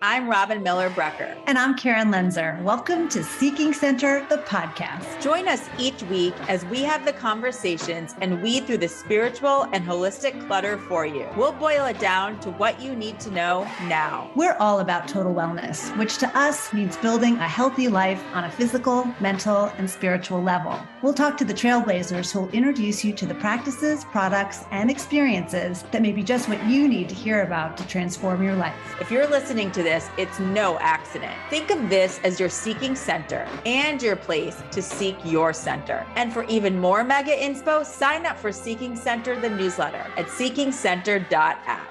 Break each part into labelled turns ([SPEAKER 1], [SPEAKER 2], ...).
[SPEAKER 1] I'm Robin Miller-Brecker.
[SPEAKER 2] And I'm Karen Lenzer. Welcome to Seeking Center, the podcast.
[SPEAKER 1] Join us each week as we have the conversations and weed through the spiritual and holistic clutter for you. We'll boil it down to what you need to know now.
[SPEAKER 2] We're all about total wellness, which to us means building a healthy life on a physical, mental, and spiritual level. We'll talk to the trailblazers who will introduce you to the practices, products, and experiences that may be just what you need to hear about to transform your life.
[SPEAKER 1] If you're listening to this, it's no accident. Think of this as your seeking center and your place to seek your center. And for even more mega inspo, sign up for Seeking Center, the newsletter at seekingcenter.app.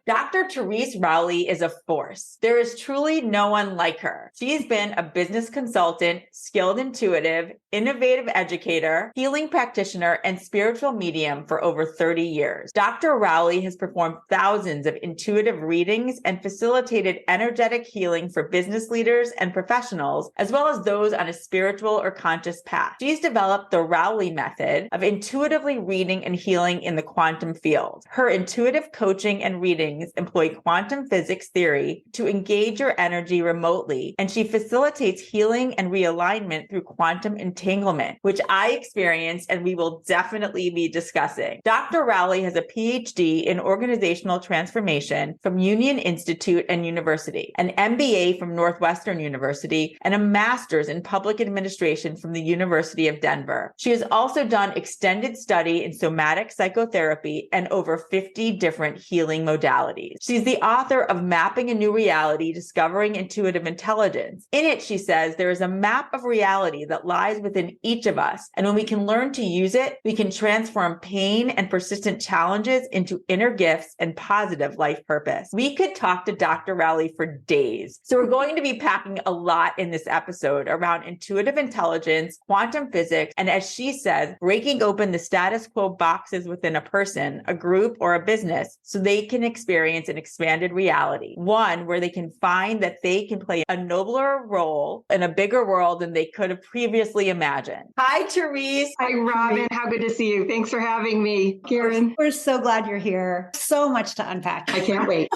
[SPEAKER 1] Dr. Therese Rowley is a force. There is truly no one like her. She's been a business consultant, skilled intuitive, innovative educator, healing practitioner, and spiritual medium for over 30 years. Dr. Rowley has performed thousands of intuitive readings and facilitated energetic healing for business leaders and professionals, as well as those on a spiritual or conscious path. She's developed the Rowley Method of intuitively reading and healing in the quantum field. Her intuitive coaching and readings employ quantum physics theory to engage your energy remotely, and she facilitates healing and realignment through quantum entanglement, which I experienced and we will definitely be discussing. Dr. Rowley has a Ph.D. in organizational transformation from Union Institute and University, an MBA from Northwestern University, and a master's in public administration from the University of Denver. She has also done extended study in somatic psychotherapy and over 50 different healing modalities. She's the author of Mapping a New Reality, Discovering Intuitive Intelligence. In it, she says, there is a map of reality that lies within each of us. And when we can learn to use it, we can transform pain and persistent challenges into inner gifts and positive life purpose. We could talk to Dr. Rowley for days. So we're going to be packing a lot in this episode around intuitive intelligence, quantum physics, and as she says, breaking open the status quo boxes within a person, a group, or a business so they can experience an expanded reality, one where they can find that they can play a nobler role in a bigger world than they could have previously imagined. Hi, Therese.
[SPEAKER 3] Hi, Robin. How good to see you. Thanks for having me, Karen.
[SPEAKER 2] We're so glad you're here. So much to unpack.
[SPEAKER 3] I can't wait.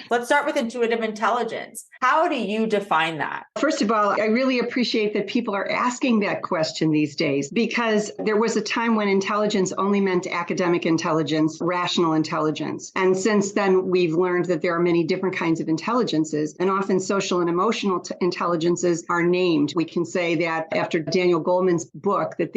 [SPEAKER 1] Let's start with intuitive intelligence. How do you define that?
[SPEAKER 3] First of all, I really appreciate that people are asking that question these days, because there was a time when intelligence only meant academic intelligence, rational intelligence. And since then, we've learned that there are many different kinds of intelligences, and often social and emotional intelligences are named. We can say that after Daniel Goleman's book that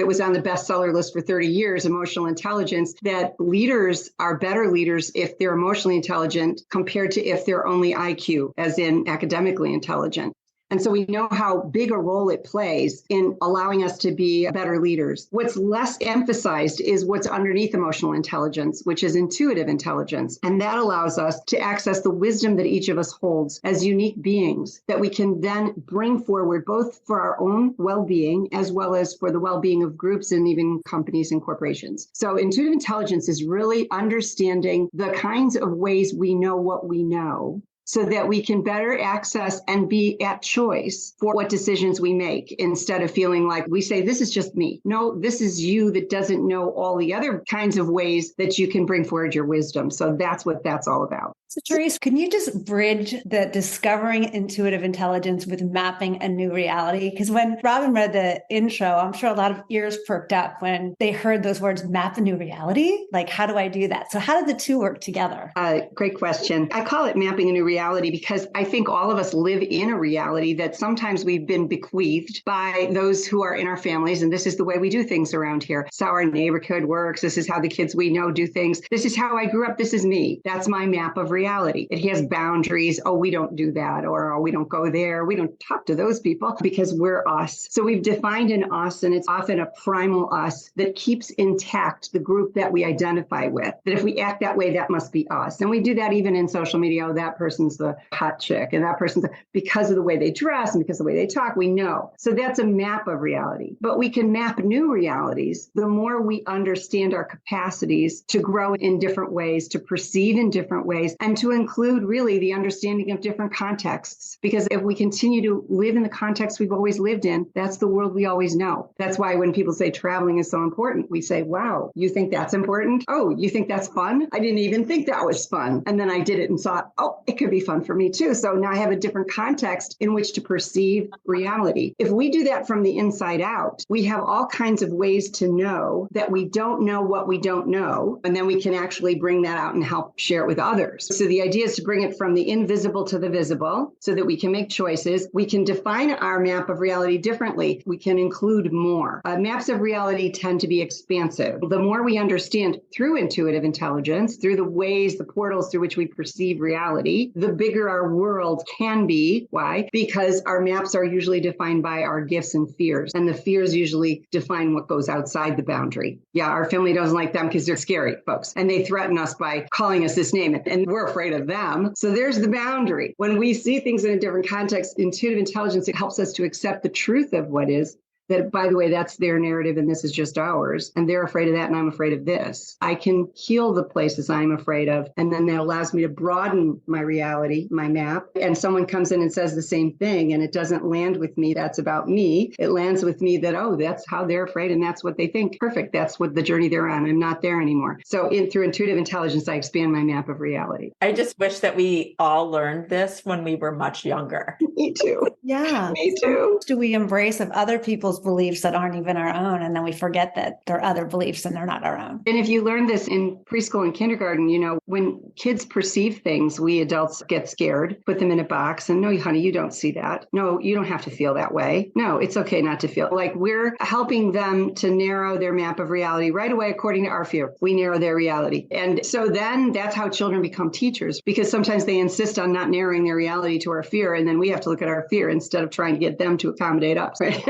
[SPEAKER 3] was on the bestseller list for 30 years, Emotional Intelligence, that leaders are better leaders if they're emotionally intelligent compared to if they're only IQ, as in academically intelligent. And so we know how big a role it plays in allowing us to be better leaders. What's less emphasized is what's underneath emotional intelligence, which is intuitive intelligence. And that allows us to access the wisdom that each of us holds as unique beings that we can then bring forward both for our own well-being as well as for the well-being of groups and even companies and corporations. So intuitive intelligence is really understanding the kinds of ways we know what we know, so that we can better access and be at choice for what decisions we make, instead of feeling like we say, this is just me. No, this is you that doesn't know all the other kinds of ways that you can bring forward your wisdom. So that's what that's all about.
[SPEAKER 2] So Therese, can you just bridge the discovering intuitive intelligence with mapping a new reality? Because when Robin read the intro, I'm sure a lot of ears perked up when they heard those words, map a new reality. Like, how do I do that? So how did the two work together?
[SPEAKER 3] Great question. I call it mapping a new reality because I think all of us live in a reality that sometimes we've been bequeathed by those who are in our families. And this is the way we do things around here. This is how our neighborhood works. This is how the kids we know do things. This is how I grew up. This is me. That's my map of reality. It has boundaries. Oh, we don't do that. Or, oh, we don't go there. We don't talk to those people because we're us. So we've defined an us, and it's often a primal us that keeps intact the group that we identify with. That if we act that way, that must be us. And we do that even in social media. Oh, that person's the hot chick. And that person's because of the way they dress and because of the way they talk, we know. So that's a map of reality. But we can map new realities the more we understand our capacities to grow in different ways, to perceive in different ways, and and to include really the understanding of different contexts. Because if we continue to live in the context we've always lived in, that's the world we always know. That's why when people say traveling is so important, we say, wow, you think that's important? Oh, you think that's fun? I didn't even think that was fun. And then I did it and thought, oh, it could be fun for me too. So now I have a different context in which to perceive reality. If we do that from the inside out, we have all kinds of ways to know that we don't know what we don't know. And then we can actually bring that out and help share it with others. So the idea is to bring it from the invisible to the visible so that we can make choices. We can define our map of reality differently. We can include more. Maps of reality tend to be expansive. The more we understand through intuitive intelligence, through the ways, the portals through which we perceive reality, the bigger our world can be. Why? Because our maps are usually defined by our gifts and fears. And the fears usually define what goes outside the boundary. Yeah, our family doesn't like them because they're scary folks. And they threaten us by calling us this name. And we're afraid of them. So there's the boundary. When we see things in a different context, intuitive intelligence, it helps us to accept the truth of what is. That, by the way, that's their narrative and this is just ours. And they're afraid of that and I'm afraid of this. I can heal the places I'm afraid of. And then that allows me to broaden my reality, my map. And someone comes in and says the same thing and it doesn't land with me. That's about me. It lands with me that, oh, that's how they're afraid and that's what they think. Perfect. That's what the journey they're on. I'm not there anymore. So through intuitive intelligence, I expand my map of reality.
[SPEAKER 1] I just wish that we all learned this when we were much younger.
[SPEAKER 3] Me too.
[SPEAKER 2] Yeah.
[SPEAKER 3] Me too.
[SPEAKER 2] Do we embrace of other people's beliefs that aren't even our own? And then we forget that there are other beliefs and they're not our own.
[SPEAKER 3] And if you learn this in preschool and kindergarten, you know, when kids perceive things, we adults get scared, put them in a box and no, honey, you don't see that. No, you don't have to feel that way. No, it's okay not to feel. Like we're helping them to narrow their map of reality right away according to our fear. We narrow their reality. And so then that's how children become teachers, because sometimes they insist on not narrowing their reality to our fear. And then we have to look at our fear instead of trying to get them to accommodate us. Right?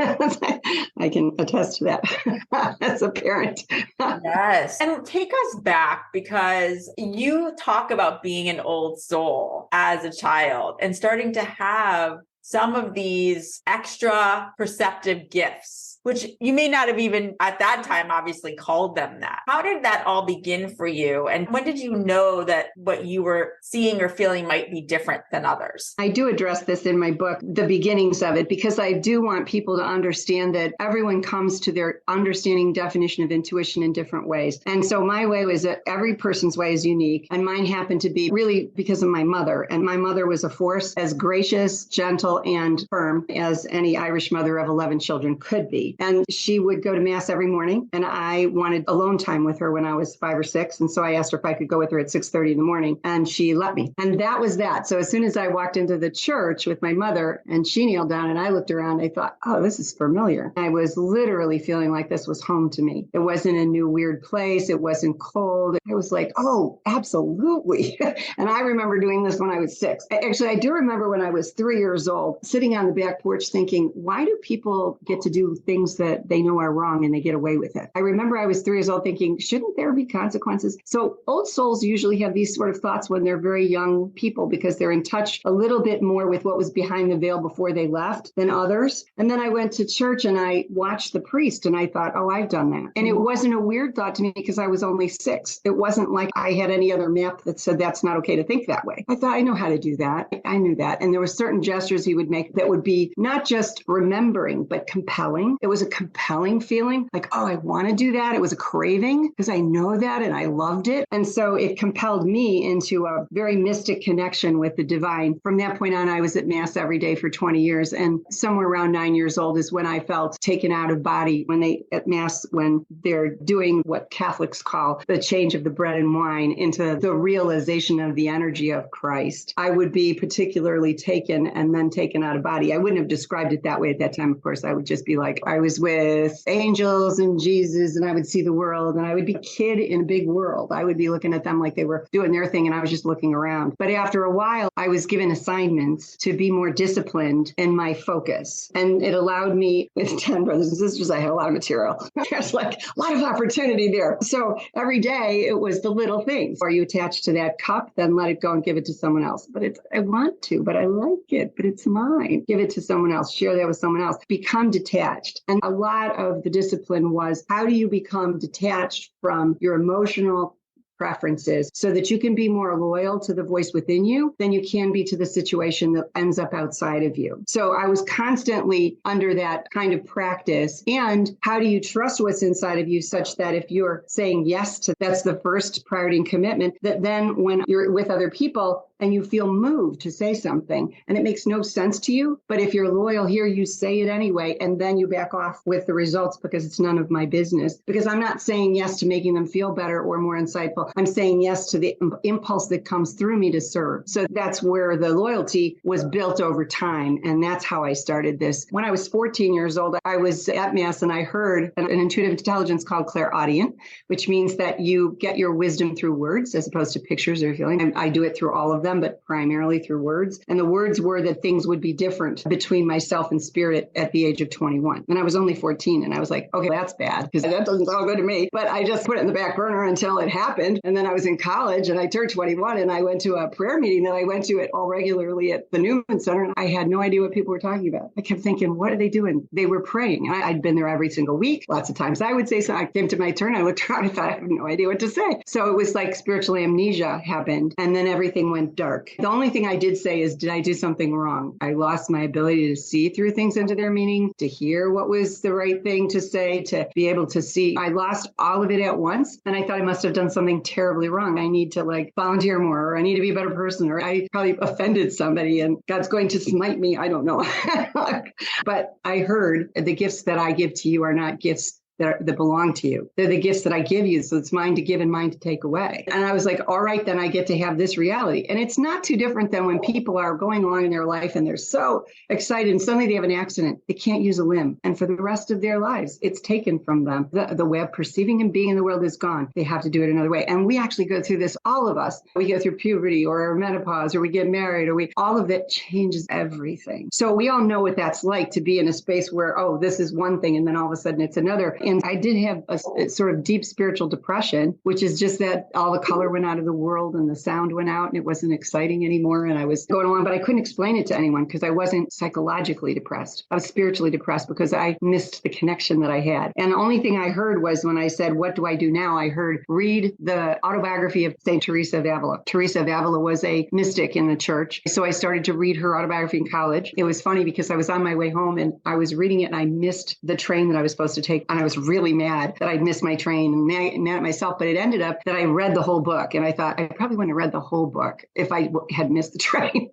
[SPEAKER 3] I can attest to that as a parent.
[SPEAKER 1] Yes. And take us back, because you talk about being an old soul as a child and starting to have some of these extra perceptive gifts, which you may not have even at that time obviously called them that. How did that all begin for you? And when did you know that what you were seeing or feeling might be different than others?
[SPEAKER 3] I do address this in my book, the beginnings of it, because I do want people to understand that everyone comes to their understanding definition of intuition in different ways. And so my way was that every person's way is unique. And mine happened to be really because of my mother. And my mother was a force as gracious, gentle, and firm as any Irish mother of 11 children could be. And she would go to mass every morning. And I wanted alone time with her when I was 5 or 6. And so I asked her if I could go with her at 6:30 in the morning. And she let me. And that was that. So as soon as I walked into the church with my mother and she kneeled down and I looked around, I thought, oh, this is familiar. I was literally feeling like this was home to me. It wasn't a new weird place. It wasn't cold. I was like, oh, absolutely. And I remember doing this when I was 6. Actually, I do remember when I was 3 years old, sitting on the back porch thinking, why do people get to do things that they know are wrong and they get away with it? I remember I was 3 years old thinking, shouldn't there be consequences? So old souls usually have these sort of thoughts when they're very young people because they're in touch a little bit more with what was behind the veil before they left than others. And then I went to church and I watched the priest and I thought, oh, I've done that. And it wasn't a weird thought to me because I was only 6. It wasn't like I had any other map that said that's not okay to think that way. I thought, I know how to do that. I knew that. And there were certain gestures he would make that would be not just remembering, but compelling. It was a compelling feeling like, oh, I want to do that. It was a craving because I know that and I loved it. And so it compelled me into a very mystic connection with the divine. From that point on, I was at mass every day for 20 years. And somewhere around 9 years old is when I felt taken out of body at mass, when they're doing what Catholics call the change of the bread and wine into the realization of the energy of Christ. I would be particularly taken and then taken out of body. I wouldn't have described it that way at that time, of course. I would just be like, I was with angels and Jesus and I would see the world and I would be a kid in a big world. I would be looking at them like they were doing their thing and I was just looking around. But after a while, I was given assignments to be more disciplined in my focus. And it allowed me, with 10 brothers and sisters, I had a lot of material. There's like a lot of opportunity there. So every day it was the little things. Are you attached to that cup? Then let it go and give it to someone else. But I want to, but I like it, but it's mine. Give it to someone else. Share that with someone else. Become detached. And a lot of the discipline was, how do you become detached from your emotional preferences so that you can be more loyal to the voice within you than you can be to the situation that ends up outside of you. So I was constantly under that kind of practice. And how do you trust what's inside of you such that if you're saying yes to, that's the first priority and commitment, that then when you're with other people and you feel moved to say something and it makes no sense to you, but if you're loyal here, you say it anyway, and then you back off with the results because it's none of my business. Because I'm not saying yes to making them feel better or more insightful. I'm saying yes to the impulse that comes through me to serve. So that's where the loyalty was built over time. And that's how I started this. When I was 14 years old, I was at Mass and I heard an intuitive intelligence called clairaudient, which means that you get your wisdom through words as opposed to pictures or feeling. And I do it through all of them, but primarily through words. And the words were that things would be different between myself and spirit at the age of 21. And I was only 14. And I was like, okay, that's bad because that doesn't sound good to me. But I just put it in the back burner until it happened. And then I was in college and I turned 21 and I went to a prayer meeting that I went to it all regularly at the Newman Center. And I had no idea what people were talking about. I kept thinking, what are they doing? They were praying. I'd been there every single week. Lots of times I would say so. I came to my turn. I looked around. I thought, I have no idea what to say. So it was like spiritual amnesia happened. And then everything went dark. The only thing I did say is, did I do something wrong? I lost my ability to see through things into their meaning, to hear what was the right thing to say, to be able to see. I lost all of it at once. And I thought I must have done something terribly wrong. I need to volunteer more, or I need to be a better person, or I probably offended somebody and God's going to smite me. I don't know. But I heard the gifts that I give to you are not gifts that belong to you. They're the gifts that I give you. So it's mine to give and mine to take away. And I was like, all right, then I get to have this reality. And it's not too different than when people are going along in their life and they're so excited and suddenly they have an accident. They can't use a limb. And for the rest of their lives, it's taken from them. The way of perceiving and being in the world is gone. They have to do it another way. And we actually go through this, all of us. We go through puberty or menopause, or we get married, or all of that changes everything. So we all know what that's like to be in a space where, oh, this is one thing. And then all of a sudden it's another. And I did have a sort of deep spiritual depression, which is just that all the color went out of the world and the sound went out and it wasn't exciting anymore. And I was going along, but I couldn't explain it to anyone because I wasn't psychologically depressed. I was spiritually depressed because I missed the connection that I had. And the only thing I heard was when I said, what do I do now? I heard, read the autobiography of St. Teresa of Avila. Teresa of Avila was a mystic in the church. So I started to read her autobiography in college. It was funny because I was on my way home and I was reading it and I missed the train that I was supposed to take. And I was really mad that I'd missed my train and mad at myself, but it ended up that I read the whole book. And I thought I probably wouldn't have read the whole book if I had missed the train.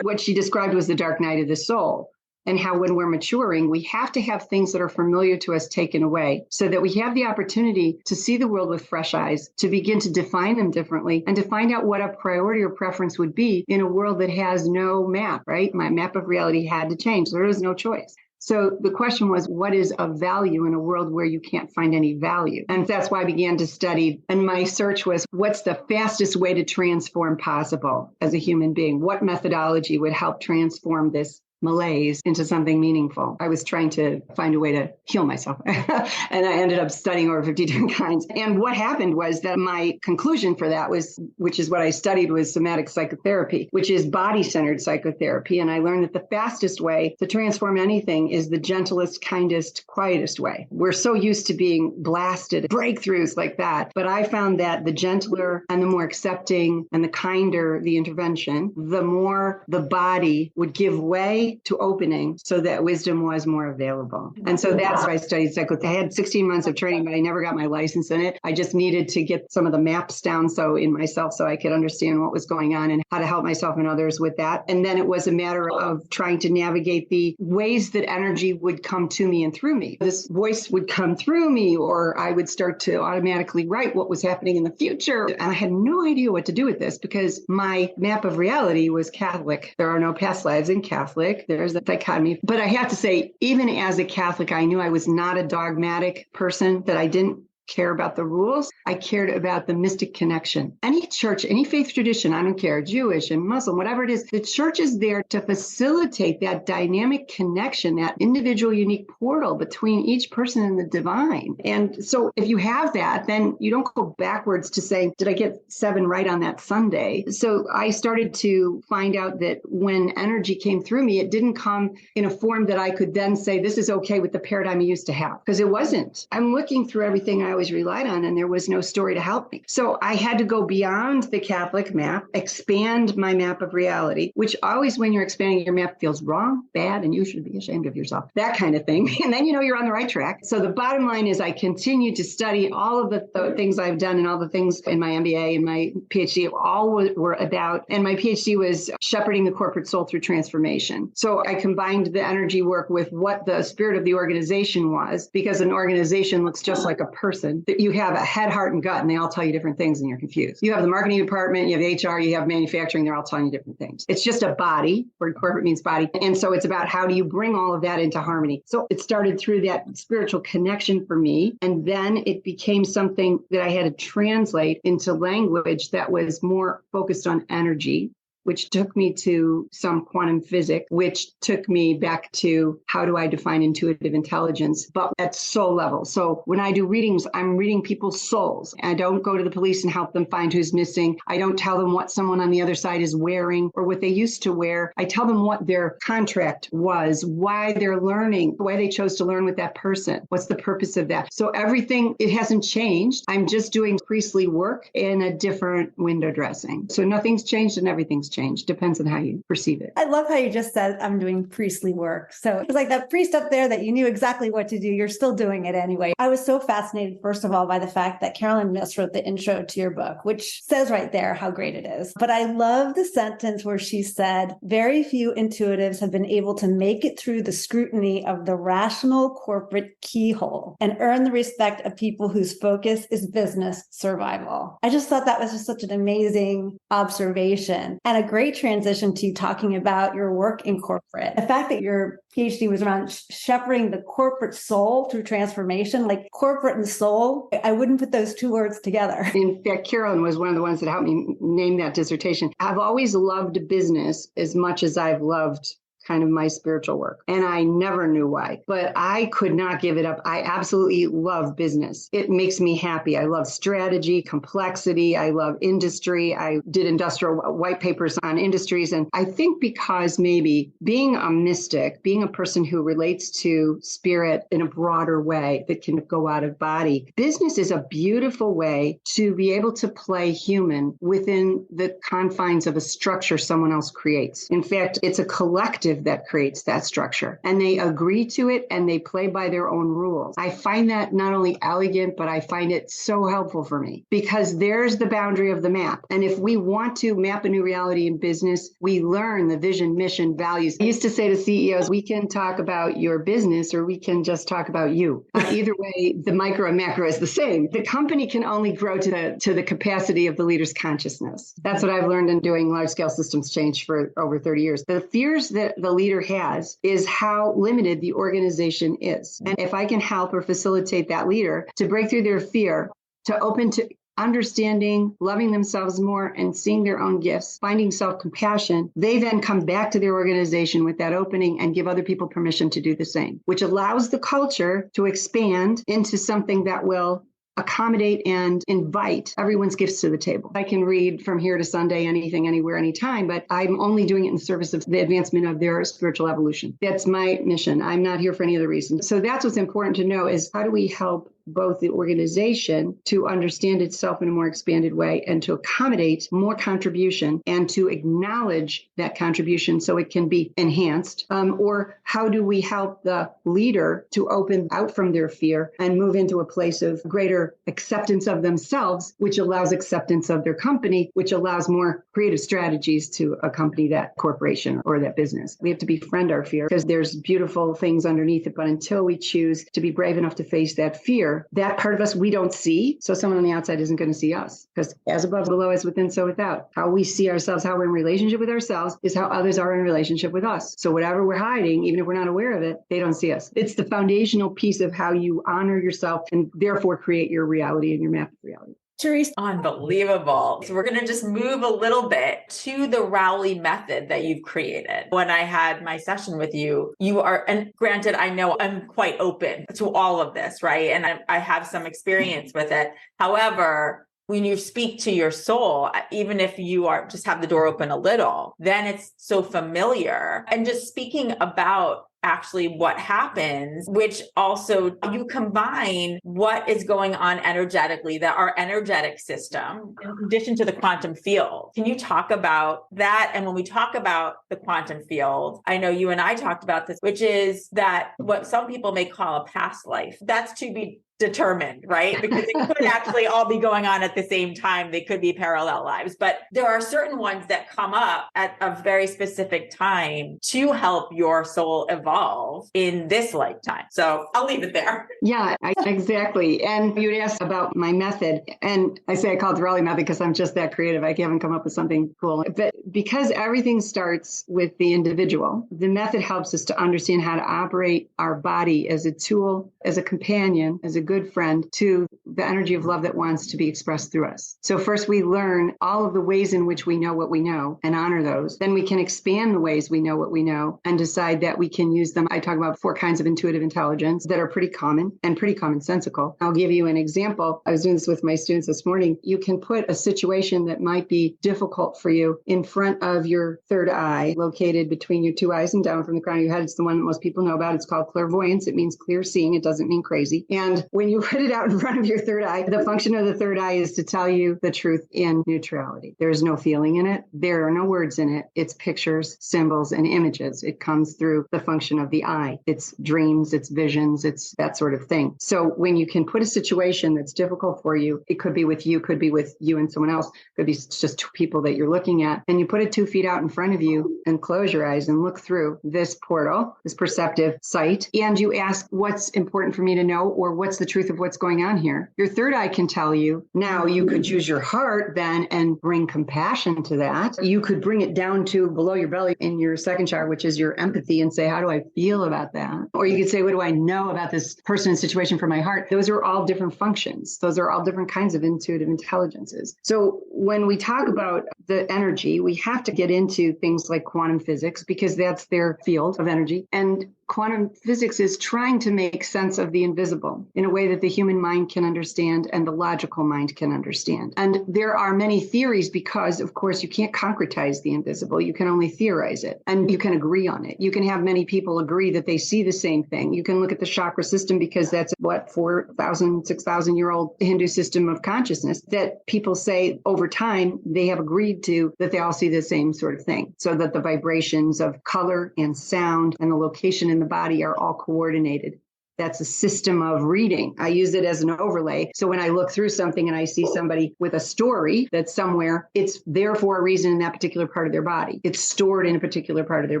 [SPEAKER 3] What she described was the dark night of the soul. And how when we're maturing, we have to have things that are familiar to us taken away so that we have the opportunity to see the world with fresh eyes, to begin to define them differently, and to find out what a priority or preference would be in a world that has no map, right? My map of reality had to change. There is no choice. So the question was, what is of value in a world where you can't find any value? And that's why I began to study. And my search was, what's the fastest way to transform possible as a human being? What methodology would help transform this malaise into something meaningful? I was trying to find a way to heal myself. And I ended up studying over 50 different kinds. And what happened was that my conclusion for that was, which is what I studied, was somatic psychotherapy, which is body-centered psychotherapy. And I learned that the fastest way to transform anything is the gentlest, kindest, quietest way. We're so used to being blasted, breakthroughs like that. But I found that the gentler and the more accepting and the kinder the intervention, the more the body would give way to opening so that wisdom was more available. And so that's why I studied psychotherapy. I had 16 months of training, but I never got my license in it. I just needed to get some of the maps down in myself so I could understand what was going on and how to help myself and others with that. And then it was a matter of trying to navigate the ways that energy would come to me and through me. This voice would come through me, or I would start to automatically write what was happening in the future. And I had no idea what to do with this because my map of reality was Catholic. There are no past lives in Catholic. There's a dichotomy. But I have to say, even as a Catholic, I knew I was not a dogmatic person, that I didn't care about the rules. I cared about the mystic connection. Any church, any faith tradition, I don't care, Jewish and Muslim, whatever it is, the church is there to facilitate that dynamic connection, that individual unique portal between each person and the divine. And so if you have that, then you don't go backwards to say, did I get 7 right on that Sunday? So I started to find out that when energy came through me, it didn't come in a form that I could then say, this is okay with the paradigm I used to have, because it wasn't. I'm looking through everything I was always relied on, and there was no story to help me. So I had to go beyond the Catholic map, expand my map of reality, which always, when you're expanding your map, feels wrong, bad, and you should be ashamed of yourself, that kind of thing. And then you're on the right track. So the bottom line is I continue to study all of the things I've done, and all the things in my MBA and my Ph.D. all were about, and my Ph.D. was shepherding the corporate soul through transformation. So I combined the energy work with what the spirit of the organization was, because an organization looks just like a person. That you have a head, heart, and gut, and they all tell you different things, and you're confused. You have the marketing department, you have HR, you have manufacturing, they're all telling you different things. It's just a body, where corporate means body. And so it's about how do you bring all of that into harmony. So it started through that spiritual connection for me. And then it became something that I had to translate into language that was more focused on energy, which took me to some quantum physics, which took me back to how do I define intuitive intelligence, but at soul level. So when I do readings, I'm reading people's souls. I don't go to the police and help them find who's missing. I don't tell them what someone on the other side is wearing or what they used to wear. I tell them what their contract was, why they're learning, why they chose to learn with that person. What's the purpose of that? So everything, it hasn't changed. I'm just doing priestly work in a different window dressing. So nothing's changed and everything's changed. Depends on how you perceive it.
[SPEAKER 2] I love how you just said, I'm doing priestly work. So it's like that priest up there that you knew exactly what to do. You're still doing it anyway. I was so fascinated, first of all, by the fact that Carolyn Miss wrote the intro to your book, which says right there how great it is. But I love the sentence where she said, very few intuitives have been able to make it through the scrutiny of the rational corporate keyhole and earn the respect of people whose focus is business survival. I just thought that was just such an amazing observation and a great transition to talking about your work in corporate. The fact that your PhD was around shepherding the corporate soul through transformation, like corporate and soul, I wouldn't put those two words together.
[SPEAKER 3] In fact, Carolyn was one of the ones that helped me name that dissertation. I've always loved business as much as I've loved kind of my spiritual work. And I never knew why, but I could not give it up. I absolutely love business. It makes me happy. I love strategy, complexity. I love industry. I did industrial white papers on industries. And I think because maybe being a mystic, being a person who relates to spirit in a broader way that can go out of body, business is a beautiful way to be able to play human within the confines of a structure someone else creates. In fact, it's a collective that creates that structure, and they agree to it and they play by their own rules. I find that not only elegant, but I find it so helpful for me because there's the boundary of the map. And if we want to map a new reality in business, we learn the vision, mission, values. I used to say to CEOs, we can talk about your business or we can just talk about you. Either way, the micro and macro is the same. The company can only grow to the capacity of the leader's consciousness. That's what I've learned in doing large scale systems change for over 30 years. The fears that the leader has is how limited the organization is. And if I can help or facilitate that leader to break through their fear, to open to understanding, loving themselves more and seeing their own gifts, finding self-compassion, they then come back to their organization with that opening and give other people permission to do the same, which allows the culture to expand into something that will accommodate and invite everyone's gifts to the table. I can read from here to Sunday, anything, anywhere, anytime, but I'm only doing it in service of the advancement of their spiritual evolution. That's my mission. I'm not here for any other reason. So that's what's important to know is how do we help both the organization to understand itself in a more expanded way and to accommodate more contribution and to acknowledge that contribution so it can be enhanced? Or how do we help the leader to open out from their fear and move into a place of greater acceptance of themselves, which allows acceptance of their company, which allows more creative strategies to accompany that corporation or that business? We have to befriend our fear because there's beautiful things underneath it. But until we choose to be brave enough to face that fear, that part of us we don't see. So someone on the outside isn't going to see us because as above, below, as within, so without. How we see ourselves, how we're in relationship with ourselves is how others are in relationship with us. So whatever we're hiding, even if we're not aware of it, they don't see us. It's the foundational piece of how you honor yourself and therefore create your reality and your map of reality.
[SPEAKER 1] Therese, unbelievable. So we're going to just move a little bit to the Rowley Method that you've created. When I had my session with you, you are, and granted, I know I'm quite open to all of this, right? And I have some experience with it. However, when you speak to your soul, even if you are just have the door open a little, then it's so familiar. And just speaking about actually what happens, which also you combine what is going on energetically, that our energetic system, in addition to the quantum field. Can you talk about that? And when we talk about the quantum field, I know you and I talked about this, which is that what some people may call a past life. That's to be determined, right? Because it could actually all be going on at the same time. They could be parallel lives, but there are certain ones that come up at a very specific time to help your soul evolve in this lifetime. So I'll leave it there.
[SPEAKER 3] Yeah, exactly. And you'd asked about my method. And I say I call it the Rowley Method because I'm just that creative. I haven't come up with something cool. But because everything starts with the individual, the method helps us to understand how to operate our body as a tool, as a companion, as a good friend to the energy of love that wants to be expressed through us. So first we learn all of the ways in which we know what we know and honor those. Then we can expand the ways we know what we know and decide that we can use them. I talk about 4 kinds of intuitive intelligence that are pretty common and pretty commonsensical. I'll give you an example. I was doing this with my students this morning. You can put a situation that might be difficult for you in front of your third eye, located between your 2 eyes and down from the crown of your head. It's the one that most people know about. It's called clairvoyance. It means clear seeing. It doesn't mean crazy. And when you put it out in front of your third eye, the function of the third eye is to tell you the truth in neutrality. There's no feeling in it. There are no words in it. It's pictures, symbols, and images. It comes through the function of the eye. It's dreams, it's visions, it's that sort of thing. So when you can put a situation that's difficult for you, it could be with you, could be with you and someone else, could be just 2 people that you're looking at, and you put it 2 feet out in front of you and close your eyes and look through this portal, this perceptive sight, and you ask, what's important for me to know, or what's the truth of what's going on here? Your third eye can tell you. Now you could use your heart then and bring compassion to that. You could bring it down to below your belly in your second chakra, which is your empathy, and say, how do I feel about that? Or you could say, what do I know about this person and situation from my heart? Those are all different functions. Those are all different kinds of intuitive intelligences. So when we talk about the energy, we have to get into things like quantum physics because that's their field of energy. And quantum physics is trying to make sense of the invisible in a way that the human mind can understand and the logical mind can understand. And there are many theories because, of course, you can't concretize the invisible. You can only theorize it and you can agree on it. You can have many people agree that they see the same thing. You can look at the chakra system because that's 4,000, 6,000-year-old Hindu system of consciousness that people say over time they have agreed to that they all see the same sort of thing. So that the vibrations of color and sound and the location in the body are all coordinated. That's a system of reading. I use it as an overlay. So when I look through something and I see somebody with a story that's somewhere, it's there for a reason in that particular part of their body. It's stored in a particular part of their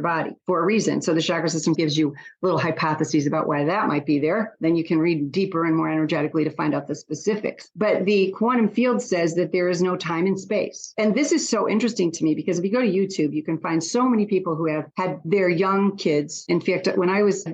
[SPEAKER 3] body for a reason. So the chakra system gives you little hypotheses about why that might be there. Then you can read deeper and more energetically to find out the specifics. But the quantum field says that there is no time and space. And this is so interesting to me because if you go to YouTube, you can find so many people who have had their young kids. In fact, when I was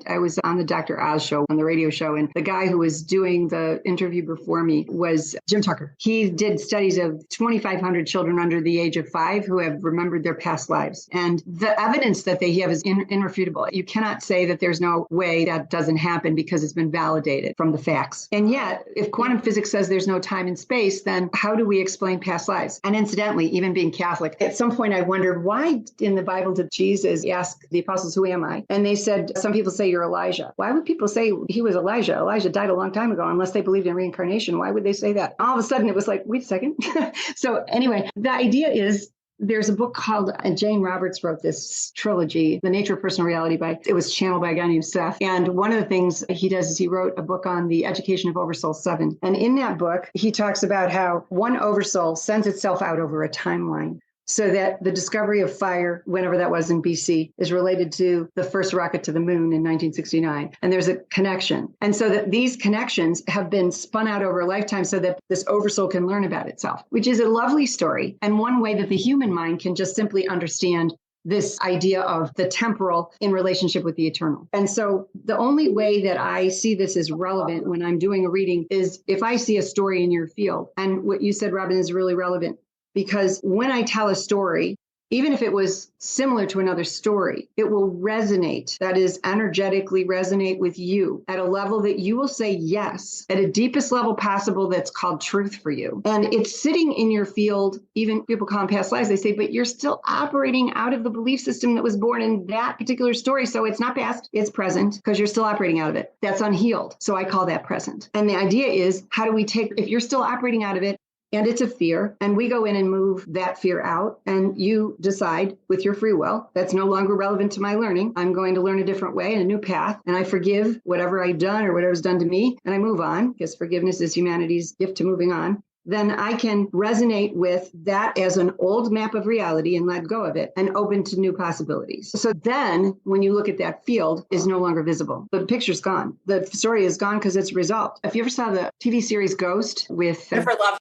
[SPEAKER 3] on the Dr. Oz show, on the radio show, and the guy who was doing the interview before me was Jim Tucker. He did studies of 2,500 children under the age of 5 who have remembered their past lives. And the evidence that they have is irrefutable. You cannot say that there's no way that doesn't happen because it's been validated from the facts. And yet, if quantum physics says there's no time and space, then how do we explain past lives? And incidentally, even being Catholic, at some point I wondered why in the Bible did Jesus ask the apostles, who am I? And they said, some people say you're Elijah. Why would people say he was Elijah? Elijah died a long time ago, unless they believed in reincarnation. Why would they say that? All of a sudden, it was like, wait a second. So anyway, the idea is there's a book called, Jane Roberts wrote this trilogy, The Nature of Personal Reality, it was channeled by a guy named Seth. And one of the things he does is he wrote a book on the education of Oversoul 7. And in that book, he talks about how one Oversoul sends itself out over a timeline. So that the discovery of fire, whenever that was in BC, is related to the first rocket to the moon in 1969. And there's a connection. And so that these connections have been spun out over a lifetime so that this oversoul can learn about itself, which is a lovely story. And one way that the human mind can just simply understand this idea of the temporal in relationship with the eternal. And so the only way that I see this as relevant when I'm doing a reading is if I see a story in your field. And what you said, Robin, is really relevant. Because when I tell a story, even if it was similar to another story, it will resonate. That is, energetically resonate with you at a level that you will say yes, at a deepest level possible that's called truth for you. And it's sitting in your field. Even people call them past lives. They say, but you're still operating out of the belief system that was born in that particular story. So it's not past, it's present, because you're still operating out of it. That's unhealed. So I call that present. And the idea is, how do we take, if you're still operating out of it, and it's a fear, and we go in and move that fear out, and you decide with your free will, that's no longer relevant to my learning. I'm going to learn a different way and a new path, and I forgive whatever I've done or whatever's done to me, and I move on, because forgiveness is humanity's gift to moving on. Then I can resonate with that as an old map of reality and let go of it and open to new possibilities. So then when you look at that field, is no longer visible. The picture's gone. The story is gone because it's resolved. If you ever saw the TV series Ghost with
[SPEAKER 1] Jennifer Love.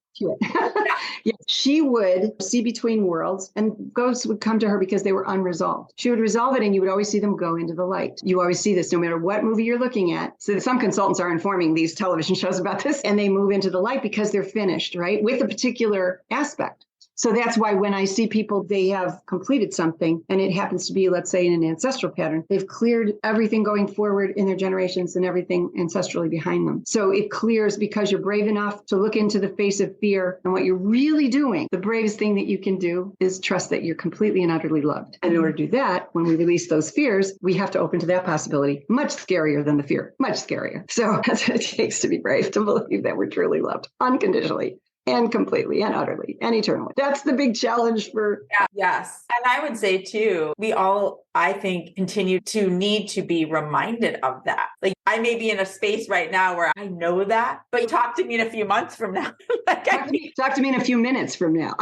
[SPEAKER 3] Yeah, she would see between worlds, and ghosts would come to her because they were unresolved. She would resolve it, and you would always see them go into the light. You always see this no matter what movie you're looking at. So some consultants are informing these television shows about this, and they move into the light because they're finished, right, with a particular aspect. So that's why when I see people, they have completed something, and it happens to be, let's say, in an ancestral pattern, they've cleared everything going forward in their generations and everything ancestrally behind them. So it clears because you're brave enough to look into the face of fear. And what you're really doing, the bravest thing that you can do is trust that you're completely and utterly loved. And in order to do that, when we release those fears, we have to open to that possibility. Much scarier than the fear, much scarier. So that's what it takes to be brave, to believe that we're truly loved unconditionally, and completely and utterly and eternally. That's the big challenge for.
[SPEAKER 1] Yeah, yes. And I would say too, we all, I think, continue to need to be reminded of that. Like, I may be in a space right now where I know that, but talk to me in a few months from now.
[SPEAKER 3] Talk to me in a few minutes from now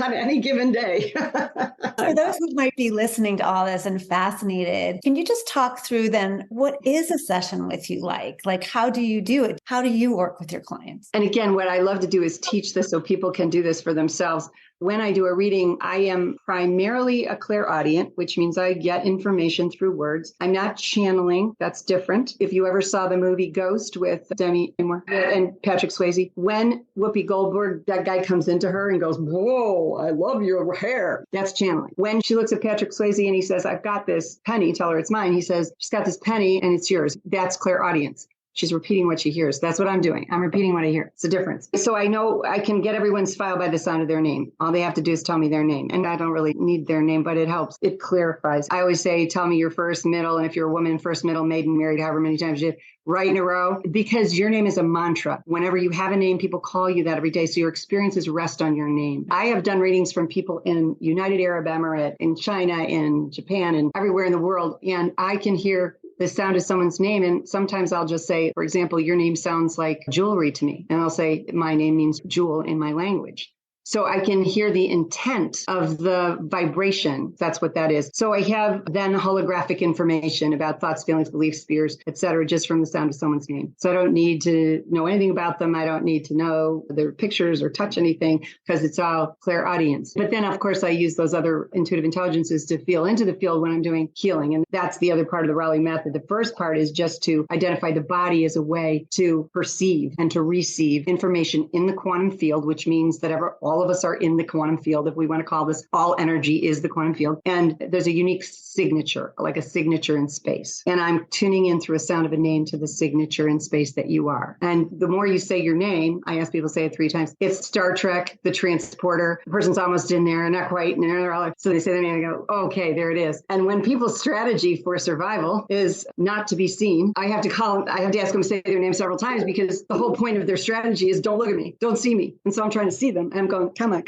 [SPEAKER 3] on any given day.
[SPEAKER 2] For those who might be listening to all this and fascinated, can you just talk through then, what is a session with you like? Like, how do you do it? How do you work with your clients?
[SPEAKER 3] And again, what I love to do is teach this so people can do this for themselves. When I do a reading, I am primarily a clairaudient, which means I get information through words. I'm not channeling. That's different. If you ever saw the movie Ghost with Demi Moore and Patrick Swayze, when Whoopi Goldberg, that guy comes into her and goes, "Whoa, I love your hair." That's channeling. When she looks at Patrick Swayze and he says, "I've got this penny," tell her it's mine. He says, "She's got this penny and it's yours." That's clairaudience. She's repeating what she hears. That's what I'm doing. I'm repeating what I hear. It's a difference. So I know I can get everyone's file by the sound of their name. All they have to do is tell me their name. And I don't really need their name, but it helps. It clarifies. I always say, tell me your first, middle, and if you're a woman, first, middle, maiden, married, however many times you did, right in a row, because your name is a mantra. Whenever you have a name, people call you that every day. So your experiences rest on your name. I have done readings from people in United Arab Emirates, in China, in Japan, and everywhere in the world. And I can hear the sound of someone's name. And sometimes I'll just say, for example, your name sounds like jewelry to me. And I'll say, my name means jewel in my language. So I can hear the intent of the vibration. That's what that is. So I have then holographic information about thoughts, feelings, beliefs, fears, et cetera, just from the sound of someone's name. So I don't need to know anything about them. I don't need to know their pictures or touch anything because it's all clairaudience. But then, of course, I use those other intuitive intelligences to feel into the field when I'm doing healing. And that's the other part of the Rowley Method. The first part is just to identify the body as a way to perceive and to receive information in the quantum field, which means that all of us are in the quantum field. If we want to call this, all energy is the quantum field. And there's a unique signature, like a signature in space. And I'm tuning in through a sound of a name to the signature in space that you are. And the more you say your name, I ask people to say it 3 times. It's Star Trek, the transporter. The person's almost in there and not quite. And they're all, so they say their name and I go, okay, there it is. And when people's strategy for survival is not to be seen, I have to ask them to say their name several times because the whole point of their strategy is don't look at me, don't see me. And so I'm trying to see them. And I'm going, come on.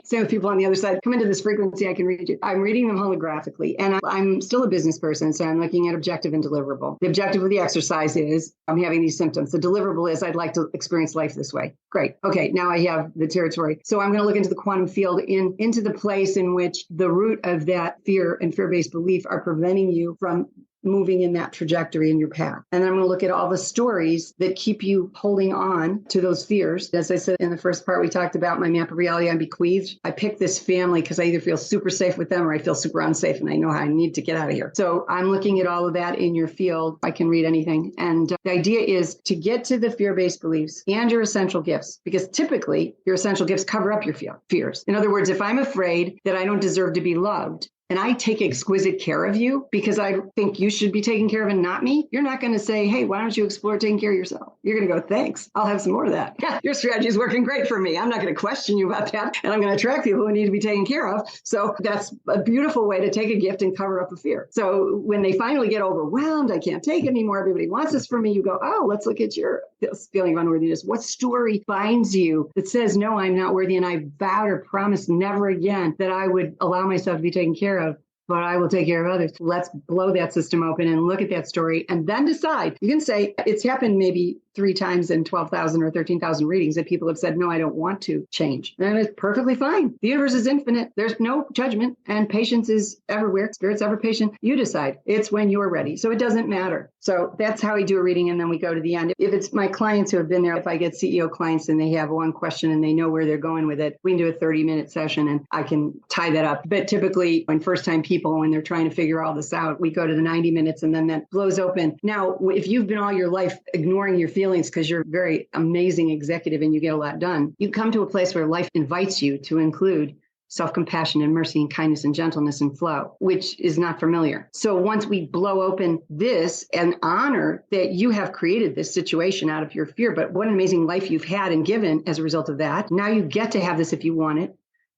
[SPEAKER 3] Same with people on the other side. Come into this frequency, I can read you. I'm reading them holographically. And I'm still a business person, so I'm looking at objective and deliverable. The objective of the exercise is I'm having these symptoms. The deliverable is I'd like to experience life this way. Great. Okay, now I have the territory. So I'm going to look into the quantum field, into the place in which the root of that fear and fear-based belief are preventing you from moving in that trajectory in your path. And then I'm going to look at all the stories that keep you holding on to those fears. As I said in the first part, we talked about my map of reality I'm bequeathed. I picked this family because I either feel super safe with them or I feel super unsafe and I know how I need to get out of here. So I'm looking at all of that in your field. I can read anything. And the idea is to get to the fear-based beliefs and your essential gifts, because typically your essential gifts cover up your fears. In other words, if I'm afraid that I don't deserve to be loved, and I take exquisite care of you because I think you should be taken care of and not me, you're not going to say, hey, why don't you explore taking care of yourself? You're going to go, thanks. I'll have some more of that. Yeah, your strategy is working great for me. I'm not going to question you about that. And I'm going to attract people who need to be taken care of. So that's a beautiful way to take a gift and cover up a fear. So when they finally get overwhelmed, I can't take it anymore, everybody wants this from me, you go, oh, let's look at your feeling of unworthiness. What story binds you that says, no, I'm not worthy, and I vowed or promised never again that I would allow myself to be taken care of, but I will take care of others. Let's blow that system open and look at that story and then decide. You can say it's happened maybe 3 times in 12,000 or 13,000 readings that people have said, no, I don't want to change. And it's perfectly fine. The universe is infinite. There's no judgment, and patience is everywhere. Spirit's ever patient. You decide. It's when you're ready. So it doesn't matter. So that's how we do a reading. And then we go to the end. If it's my clients who have been there, if I get CEO clients and they have one question and they know where they're going with it, we can do a 30-minute session and I can tie that up. But typically when first-time people, when they're trying to figure all this out, we go to the 90 minutes and then that blows open. Now, if you've been all your life ignoring your feelings because you're a very amazing executive and you get a lot done, you come to a place where life invites you to include self-compassion and mercy and kindness and gentleness and flow, which is not familiar. So once we blow open this and honor that you have created this situation out of your fear, but what an amazing life you've had and given as a result of that. Now you get to have this if you want it.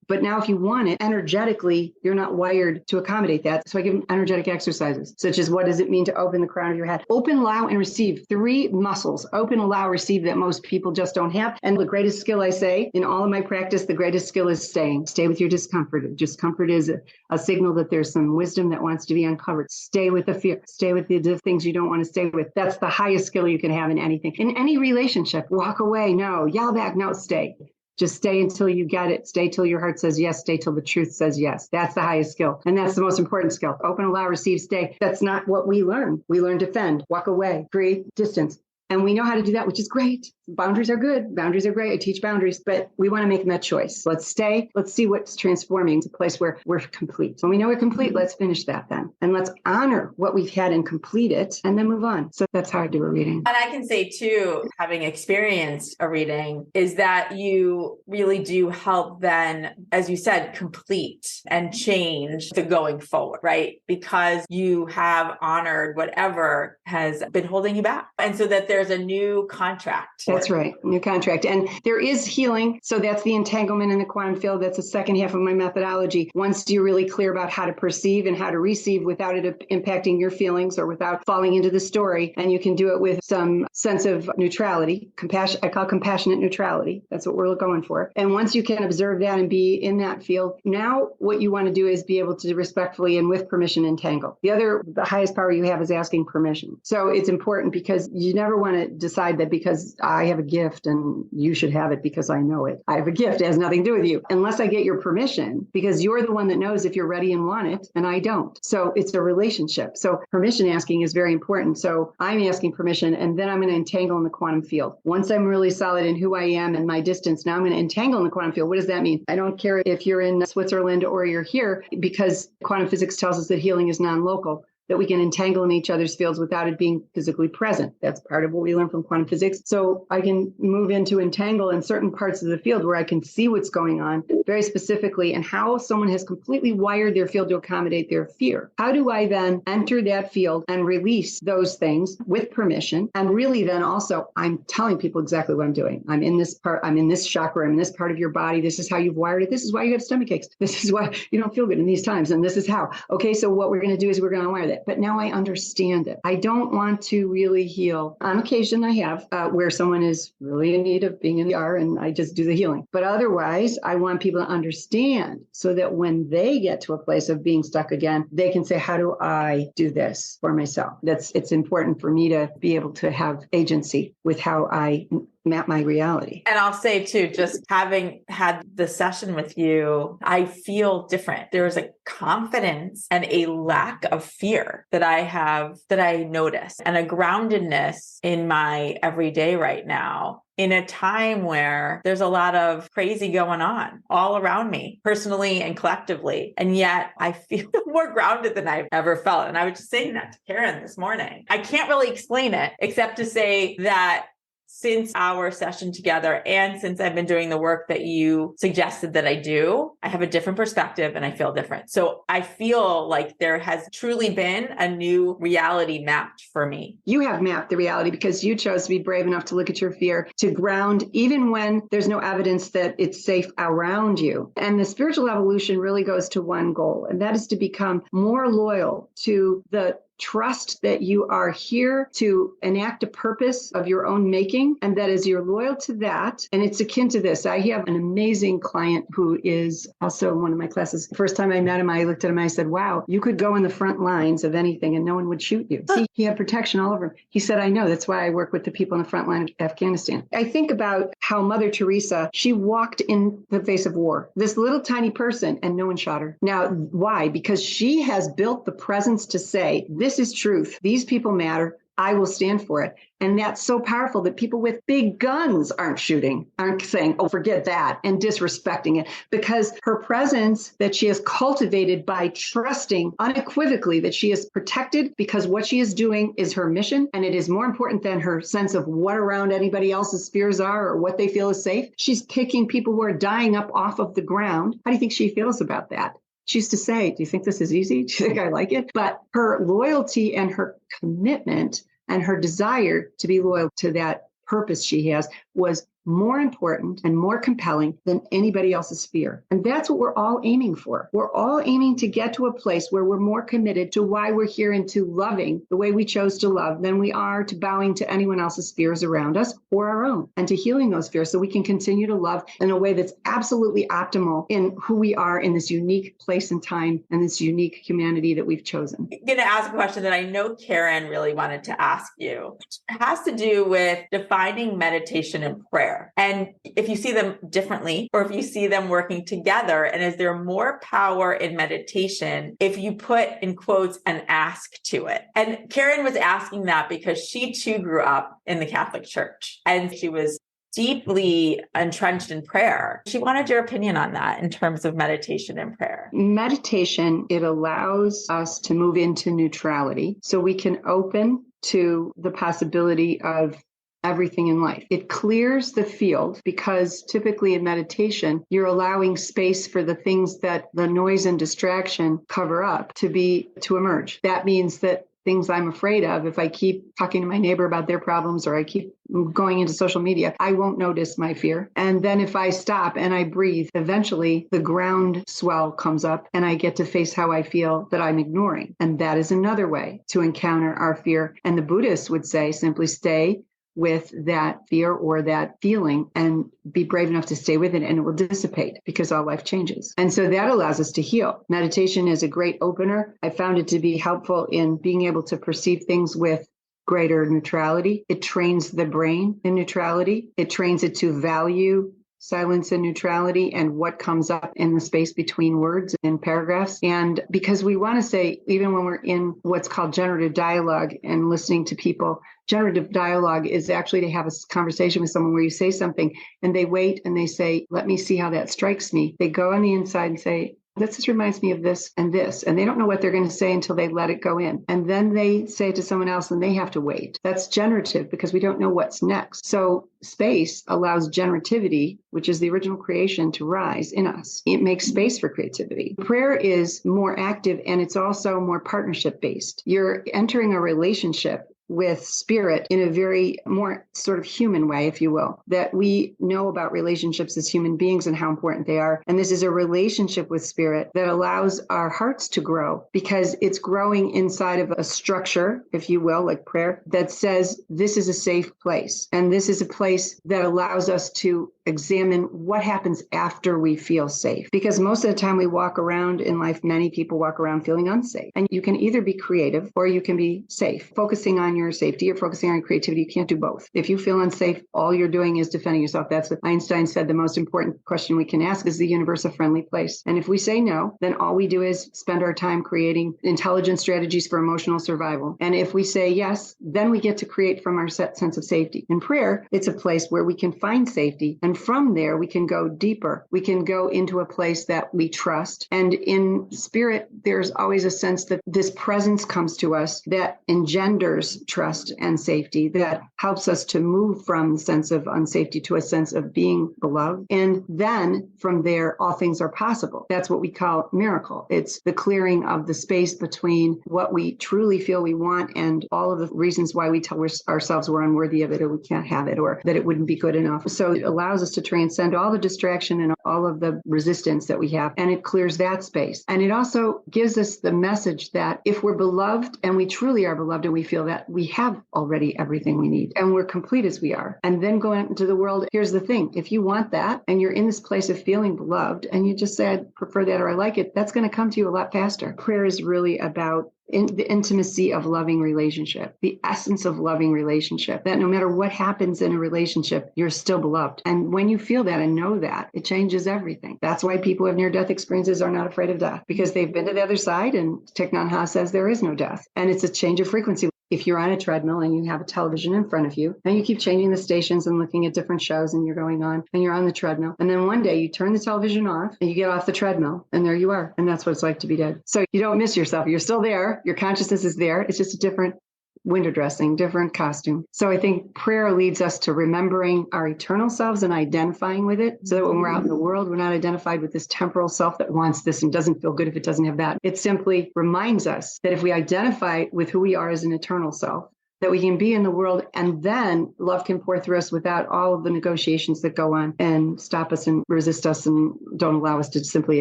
[SPEAKER 3] But now if you want it, energetically, you're not wired to accommodate that. So I give them energetic exercises, such as what does it mean to open the crown of your head? Open, allow, and receive. 3 muscles. Open, allow, receive that most people just don't have. And the greatest skill, I say, in all of my practice, the greatest skill is staying. Stay with your discomfort. Discomfort is a signal that there's some wisdom that wants to be uncovered. Stay with the fear. Stay with the things you don't want to stay with. That's the highest skill you can have in anything. In any relationship, walk away. No. Yell back. No, stay. Just stay until you get it. Stay till your heart says yes. Stay till the truth says yes. That's the highest skill. And that's the most important skill. Open, allow, receive, stay. That's not what we learn. We learn defend, walk away, create distance. And we know how to do that, which is great. Boundaries are good. Boundaries are great. I teach boundaries, but we want to make that choice. Let's stay. Let's see what's transforming to a place where we're complete. When we know we're complete, let's finish that then. And let's honor what we've had and complete it and then move on. So that's how I do a reading.
[SPEAKER 1] And I can say too, having experienced a reading, is that you really do help then, as you said, complete and change the going forward, right? Because you have honored whatever has been holding you back. And so that there's a new contract.
[SPEAKER 3] That's right. New contract. And there is healing. So that's the entanglement in the quantum field. That's the second half of my methodology. Once you're really clear about how to perceive and how to receive without it impacting your feelings or without falling into the story. And you can do it with some sense of neutrality, compassion. I call compassionate neutrality. That's what we're going for. And once you can observe that and be in that field, now what you want to do is be able to respectfully and with permission entangle. The highest power you have is asking permission. So it's important because you never want to decide that because I have a gift and you should have it because I know it. I have a gift. It has nothing to do with you unless I get your permission, because you're the one that knows if you're ready and want it and I don't. So it's a relationship. So permission asking is very important. So I'm asking permission and then I'm going to entangle in the quantum field. Once I'm really solid in who I am and my distance, now I'm going to entangle in the quantum field. What does that mean? I don't care if you're in Switzerland or you're here, because quantum physics tells us that healing is non-local, that we can entangle in each other's fields without it being physically present. That's part of what we learn from quantum physics. So I can move into entangle in certain parts of the field where I can see what's going on very specifically and how someone has completely wired their field to accommodate their fear. How do I then enter that field and release those things with permission? And really then also, I'm telling people exactly what I'm doing. I'm in this part, I'm in this chakra, I'm in this part of your body. This is how you've wired it. This is why you have stomach aches. This is why you don't feel good in these times. And this is how. Okay, so what we're going to do is we're going to wire that. But now I understand it. I don't want to really heal. On occasion, I have where someone is really in need of being in the ER and I just do the healing. But otherwise, I want people to understand so that when they get to a place of being stuck again, they can say, how do I do this for myself? It's important for me to be able to have agency with how I map my reality.
[SPEAKER 1] And I'll say too, just having had the session with you, I feel different. There's a confidence and a lack of fear that I have, that I notice, and a groundedness in my everyday right now, in a time where there's a lot of crazy going on all around me, personally and collectively. And yet I feel more grounded than I've ever felt. And I was just saying that to Karen this morning. I can't really explain it except to say that since our session together and since I've been doing the work that you suggested that I do, I have a different perspective and I feel different. So I feel like there has truly been a new reality mapped for me.
[SPEAKER 3] You have mapped the reality because you chose to be brave enough to look at your fear, to ground even when there's no evidence that it's safe around you. And the spiritual evolution really goes to one goal, and that is to become more loyal to the trust that you are here to enact a purpose of your own making, and that as you're loyal to that, and it's akin to this. I have an amazing client who is also in one of my classes. The first time I met him, I looked at him, I said, wow, you could go in the front lines of anything and no one would shoot you. See, he had protection all over him. He said, I know, that's why I work with the people in the front line of Afghanistan. I think about how Mother Teresa, she walked in the face of war, this little tiny person, and no one shot her. Now, why? Because she has built the presence to say, this is truth. These people matter. I will stand for it. And that's so powerful that people with big guns aren't saying, oh, forget that, and disrespecting it, because her presence that she has cultivated by trusting unequivocally that she is protected because what she is doing is her mission. And it is more important than her sense of what around anybody else's fears are or what they feel is safe. She's picking people who are dying up off of the ground. How do you think she feels about that? She used to say, do you think this is easy? Do you think I like it? But her loyalty and her commitment and her desire to be loyal to that purpose she has was more important and more compelling than anybody else's fear. And that's what we're all aiming for. We're all aiming to get to a place where we're more committed to why we're here and to loving the way we chose to love than we are to bowing to anyone else's fears around us or our own, and to healing those fears so we can continue to love in a way that's absolutely optimal in who we are in this unique place and time and this unique humanity that we've chosen.
[SPEAKER 1] I'm going to ask a question that I know Karen really wanted to ask you. It has to do with defining meditation and prayer. And if you see them differently, or if you see them working together, and is there more power in meditation if you put in quotes an ask to it? And Karen was asking that because she too grew up in the Catholic Church and she was deeply entrenched in prayer. She wanted your opinion on that in terms of meditation and prayer.
[SPEAKER 3] Meditation, it allows us to move into neutrality so we can open to the possibility of everything in life. It clears the field because typically in meditation, you're allowing space for the things that the noise and distraction cover up to emerge. That means that things I'm afraid of, if I keep talking to my neighbor about their problems or I keep going into social media, I won't notice my fear. And then if I stop and I breathe, eventually the ground swell comes up and I get to face how I feel that I'm ignoring. And that is another way to encounter our fear. And the Buddhists would say, simply stay with that fear or that feeling and be brave enough to stay with it, and it will dissipate because all life changes. And so that allows us to heal. Meditation is a great opener. I found it to be helpful in being able to perceive things with greater neutrality. It trains the brain in neutrality. It trains it to value silence and neutrality and what comes up in the space between words and paragraphs. And because we want to say, even when we're in what's called generative dialogue and listening to people, generative dialogue is actually to have a conversation with someone where you say something and they wait and they say, let me see how that strikes me. They go on the inside and say, this reminds me of this. And they don't know what they're going to say until they let it go in. And then they say it to someone else and they have to wait. That's generative because we don't know what's next. So space allows generativity, which is the original creation, to rise in us. It makes space for creativity. Prayer is more active and it's also more partnership based. You're entering a relationship with spirit in a very more sort of human way, if you will, that we know about relationships as human beings and how important they are. And this is a relationship with spirit that allows our hearts to grow because it's growing inside of a structure, if you will, like prayer, that says this is a safe place. And this is a place that allows us to examine what happens after we feel safe. Because most of the time we walk around in life, many people walk around feeling unsafe. And you can either be creative or you can be safe, focusing on your safety, you're focusing on your creativity. You can't do both. If you feel unsafe, all you're doing is defending yourself. That's what Einstein said. The most important question we can ask is the universe a friendly place? And if we say no, then all we do is spend our time creating intelligent strategies for emotional survival. And if we say yes, then we get to create from our sense of safety. In prayer, it's a place where we can find safety. And from there, we can go deeper. We can go into a place that we trust. And in spirit, there's always a sense that this presence comes to us that engenders trust and safety, that helps us to move from the sense of unsafety to a sense of being beloved. And then from there, all things are possible. That's what we call miracle. It's the clearing of the space between what we truly feel we want and all of the reasons why we tell ourselves we're unworthy of it, or we can't have it, or that it wouldn't be good enough. So it allows us to transcend all the distraction and all of the resistance that we have, and it clears that space. And it also gives us the message that if we're beloved and we truly are beloved and we feel that, we have already everything we need and we're complete as we are. And then go out into the world. Here's the thing. If you want that and you're in this place of feeling beloved and you just say, I prefer that or I like it, that's going to come to you a lot faster. Prayer is really about the intimacy of loving relationship, the essence of loving relationship, that no matter what happens in a relationship, you're still beloved. And when you feel that and know that, it changes everything. That's why people who have near-death experiences are not afraid of death, because they've been to the other side, and Thich Nhat Hanh says there is no death. And it's a change of frequency. If you're on a treadmill and you have a television in front of you and you keep changing the stations and looking at different shows and you're going on and you're on the treadmill, and then one day you turn the television off and you get off the treadmill and there you are. And that's what it's like to be dead. So you don't miss yourself. You're still there. Your consciousness is there. It's just a different window dressing, different costume. So I think prayer leads us to remembering our eternal selves and identifying with it, so that when we're out in the world, we're not identified with this temporal self that wants this and doesn't feel good if it doesn't have that. It simply reminds us that if we identify with who we are as an eternal self, that we can be in the world, and then love can pour through us without all of the negotiations that go on and stop us and resist us and don't allow us to simply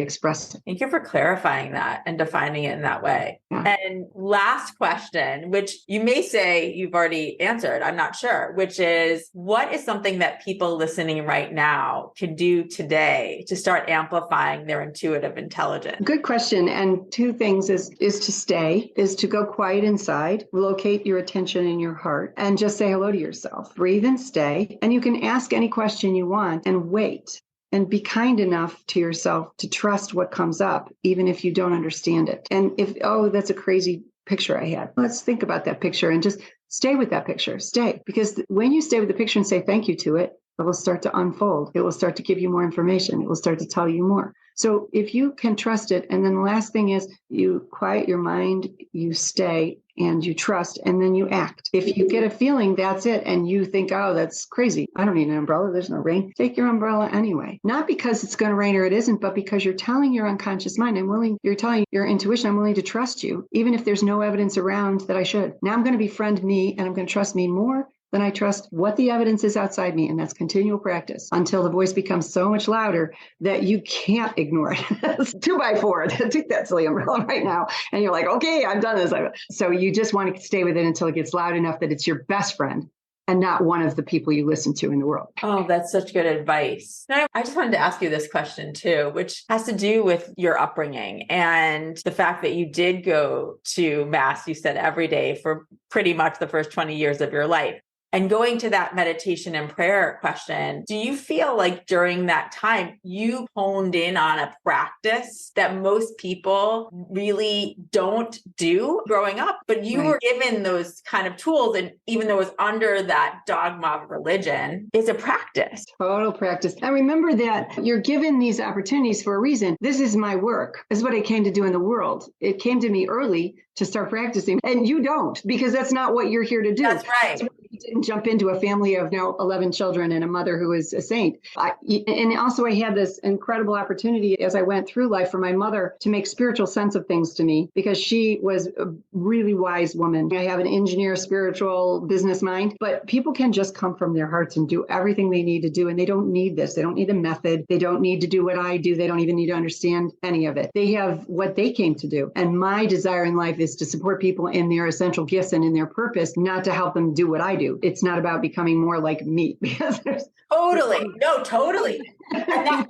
[SPEAKER 3] express it.
[SPEAKER 1] Thank you for clarifying that and defining it in that way. Yeah. And last question, which you may say you've already answered, I'm not sure, which is, what is something that people listening right now can do today to start amplifying their intuitive intelligence?
[SPEAKER 3] Good question. And two things is to go quiet inside, locate your attention in your heart, and just say hello to yourself. Breathe and stay. And you can ask any question you want and wait. And be kind enough to yourself to trust what comes up, even if you don't understand it. And if, that's a crazy picture I had. Let's think about that picture and just stay with that picture. Stay. Because when you stay with the picture and say thank you to it, it will start to unfold. It will start to give you more information. It will start to tell you more. So if you can trust it, and then the last thing is you quiet your mind, you stay, and you trust, and then you act. If you get a feeling, that's it, and you think, oh, that's crazy. I don't need an umbrella. There's no rain. Take your umbrella anyway. Not because it's going to rain or it isn't, but because you're telling your unconscious mind, you're telling your intuition, I'm willing to trust you, even if there's no evidence around that I should. Now I'm going to befriend me, and I'm going to trust me more than I trust what the evidence is outside me. And that's continual practice until the voice becomes so much louder that you can't ignore it. It's 2x4. Take that silly umbrella right now. And you're like, okay, I've done this. So you just want to stay with it until it gets loud enough that it's your best friend and not one of the people you listen to in the world.
[SPEAKER 1] Oh, that's such good advice. Now, I just wanted to ask you this question too, which has to do with your upbringing and the fact that you did go to Mass, you said, every day for pretty much the first 20 years of your life. And going to that meditation and prayer question, do you feel like during that time you honed in on a practice that most people really don't do growing up, but you were given those kind of tools, and even though it's under that dogma of religion, it's a practice.
[SPEAKER 3] Total practice. And remember that you're given these opportunities for a reason. This is my work. This is what I came to do in the world. It came to me early to start practicing, and you don't, because that's not what you're here to do.
[SPEAKER 1] That's right.
[SPEAKER 3] You didn't jump into a family of now 11 children and a mother who is a saint. And also I had this incredible opportunity as I went through life for my mother to make spiritual sense of things to me, because she was a really wise woman. I have an engineer, spiritual business mind, but people can just come from their hearts and do everything they need to do. And they don't need this. They don't need a method. They don't need to do what I do. They don't even need to understand any of it. They have what they came to do. And my desire in life is to support people in their essential gifts and in their purpose, not to help them do what I do. you. It's not about becoming more like me because there's
[SPEAKER 1] Totally. No, totally. And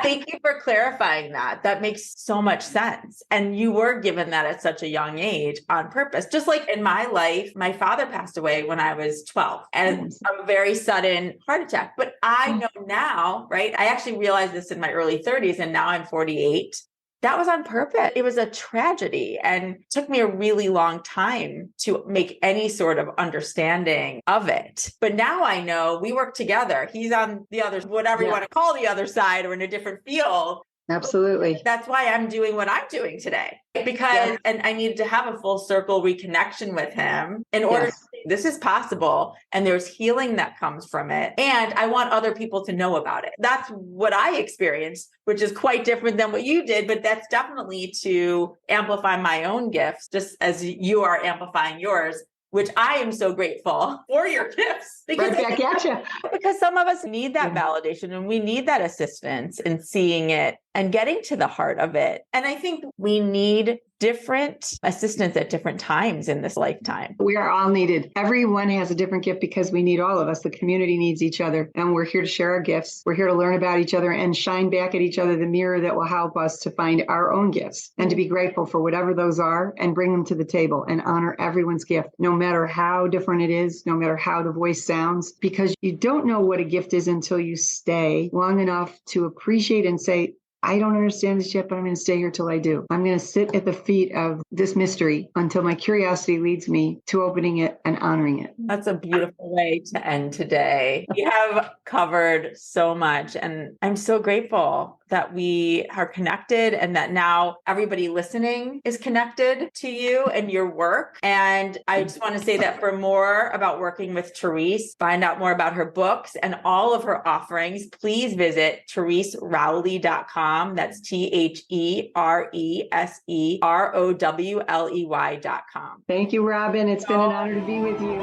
[SPEAKER 1] thank you for clarifying that. That makes so much sense. And you were given that at such a young age on purpose. Just like in my life, my father passed away when I was 12 and a very sudden heart attack. But I know now, right? I actually realized this in my early 30s and now I'm 48. That was on purpose. It was a tragedy and took me a really long time to make any sort of understanding of it. But now I know we work together. He's on the other, whatever you want to call the other side or in a different field.
[SPEAKER 3] Absolutely.
[SPEAKER 1] That's why I'm doing what I'm doing today because, and I needed to have a full circle reconnection with him in order to think this is possible. And there's healing that comes from it. And I want other people to know about it. That's what I experienced, which is quite different than what you did, but that's definitely to amplify my own gifts, just as you are amplifying yours, which I am so grateful for your gifts.
[SPEAKER 3] Right back at you.
[SPEAKER 1] Because some of us need that validation and we need that assistance in seeing it and getting to the heart of it. And I think we need different assistance at different times in this lifetime.
[SPEAKER 3] We are all needed. Everyone has a different gift because we need all of us. The community needs each other. And we're here to share our gifts. We're here to learn about each other and shine back at each other the mirror that will help us to find our own gifts and to be grateful for whatever those are and bring them to the table and honor everyone's gift, no matter how different it is, no matter how the voice sounds, because you don't know what a gift is until you stay long enough to appreciate and say, I don't understand this yet, but I'm going to stay here till I do. I'm going to sit at the feet of this mystery until my curiosity leads me to opening it and honoring it.
[SPEAKER 1] That's a beautiful way to end today. We have covered so much, and I'm so grateful that we are connected and that now everybody listening is connected to you and your work. And I just want to say that for more about working with Therese, find out more about her books and all of her offerings, please visit thereserowley.com. That's ThereseRowley.com.
[SPEAKER 3] Thank you, Robin. It's been an honor to be with you.